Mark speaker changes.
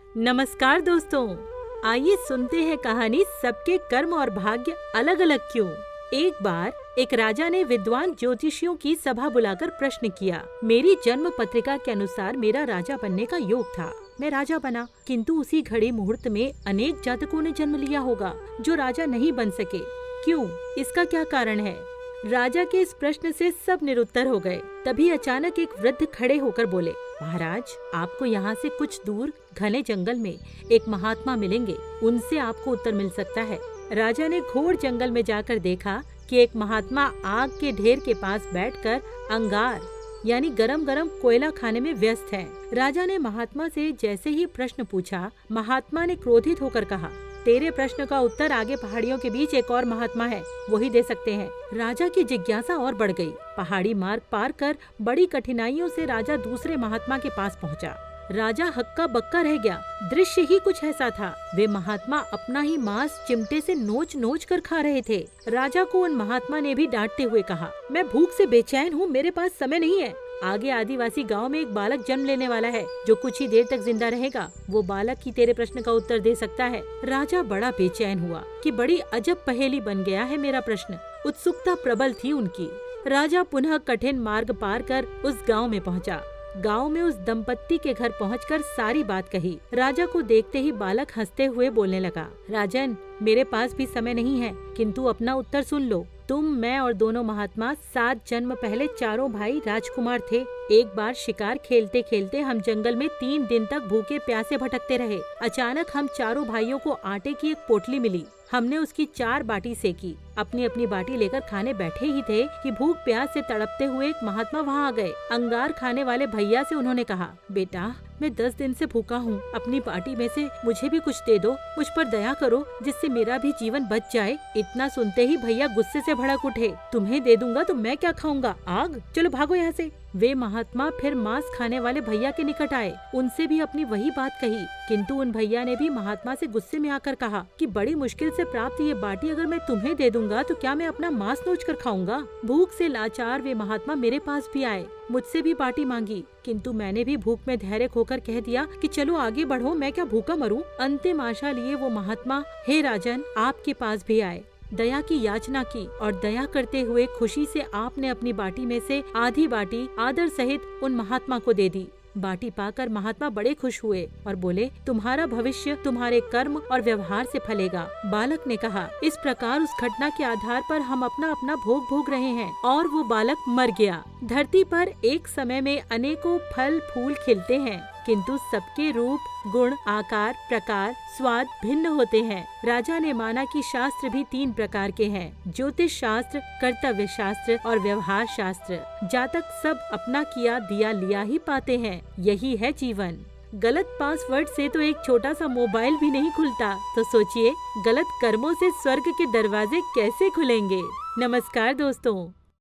Speaker 1: नमस्कार दोस्तों, आइए सुनते हैं कहानी सबके कर्म और भाग्य अलग अलग क्यों। एक बार एक राजा ने विद्वान ज्योतिषियों की सभा बुलाकर प्रश्न किया। मेरी जन्म पत्रिका के अनुसार मेरा राजा बनने का योग था। मैं राजा बना, किंतु उसी घड़ी मुहूर्त में अनेक जातकों ने जन्म लिया होगा जो राजा नहीं बन सके। क्यों? इसका क्या कारण है? राजा के इस प्रश्न से सब निरुत्तर हो गए। तभी अचानक एक वृद्ध खड़े होकर बोले, महाराज, आपको यहाँ से कुछ दूर घने जंगल में एक महात्मा मिलेंगे, उनसे आपको उत्तर मिल सकता है। राजा ने घोर जंगल में जाकर देखा कि एक महात्मा आग के ढेर के पास बैठकर अंगार यानी गरम गरम कोयला खाने में व्यस्त है। राजा ने महात्मा से जैसे ही प्रश्न पूछा, महात्मा ने क्रोधित होकर कहा, तेरे प्रश्न का उत्तर आगे पहाड़ियों के बीच एक और महात्मा है, वही दे सकते हैं। राजा की जिज्ञासा और बढ़ गई। पहाड़ी मार्ग पार कर बड़ी कठिनाइयों से राजा दूसरे महात्मा के पास पहुंचा। राजा हक्का बक्का रह गया। दृश्य ही कुछ ऐसा था। वे महात्मा अपना ही मांस चिमटे से नोच नोच कर खा रहे थे। राजा को उन महात्मा ने भी डांटते हुए कहा, मैं भूख से बेचैन हूँ, मेरे पास समय नहीं है। आगे आदिवासी गांव में एक बालक जन्म लेने वाला है जो कुछ ही देर तक जिंदा रहेगा। वो बालक ही तेरे प्रश्न का उत्तर दे सकता है। राजा बड़ा बेचैन हुआ कि बड़ी अजब पहेली बन गया है मेरा प्रश्न। उत्सुकता प्रबल थी उनकी। राजा पुनः कठिन मार्ग पार कर उस गांव में पहुंचा। गांव में उस दंपत्ति के घर पहुंचकर सारी बात कही। राजा को देखते ही बालक हंसते हुए बोलने लगा, राजन, मेरे पास भी समय नहीं है, किंतु अपना उत्तर सुन लो। तुम, मैं और दोनों महात्मा 7 जन्म पहले चारों भाई राजकुमार थे। एक बार शिकार खेलते खेलते हम जंगल में 3 दिन तक भूखे प्यासे भटकते रहे। अचानक हम चारों भाइयों को आटे की एक पोटली मिली। हमने उसकी 4 बाटी सेकी। अपनी अपनी बाटी लेकर खाने बैठे ही थे कि भूख प्यास से तड़पते हुए एक महात्मा वहाँ आ गए। अंगार खाने वाले भैया से उन्होंने कहा, बेटा, मैं 10 दिन से भूखा हूँ, अपनी बाटी में से मुझे भी कुछ दे दो, मुझ पर दया करो, जिससे मेरा भी जीवन बच जाए। इतना सुनते ही भैया गुस्से से भड़क उठे, तुम्हें दे दूंगा तो मैं क्या खाऊंगा, आग, चलो भागो यहाँ से। वे महात्मा फिर मांस खाने वाले भैया के निकट आए। उनसे भी अपनी वही बात कही, किंतु उन भैया ने भी महात्मा से गुस्से में आकर कहा कि बड़ी मुश्किल से प्राप्त ये बाटी अगर मैं तुम्हें दे दूंगा तो क्या मैं अपना मांस नोच कर खाऊंगा। भूख से लाचार वे महात्मा मेरे पास भी आए, मुझसे भी बाटी मांगी, किंतु मैंने भी भूख में धैर्य खोकर कह दिया कि चलो आगे बढ़ो, मैं क्या भूखा मरूं। अंतिम आशा लिए वो महात्मा, हे राजन, आपके पास भी आए, दया की याचना की और दया करते हुए खुशी से आपने अपनी बाटी में से आधी बाटी आदर सहित उन महात्मा को दे दी। बाटी पाकर महात्मा बड़े खुश हुए और बोले, तुम्हारा भविष्य तुम्हारे कर्म और व्यवहार से फलेगा। बालक ने कहा, इस प्रकार उस घटना के आधार पर हम अपना अपना भोग भोग रहे हैं। और वो बालक मर गया। धरती पर एक समय में अनेकों फल फूल खिलते हैं, किंतु सबके रूप, गुण, आकार, प्रकार, स्वाद भिन्न होते हैं। राजा ने माना कि शास्त्र भी 3 प्रकार के हैं, ज्योतिष शास्त्र, कर्तव्य शास्त्र और व्यवहार शास्त्र। जातक सब अपना किया दिया लिया ही पाते हैं, यही है जीवन। गलत पासवर्ड से तो एक छोटा सा मोबाइल भी नहीं खुलता, तो सोचिए गलत कर्मों से स्वर्ग के दरवाजे कैसे खुलेंगे। नमस्कार दोस्तों।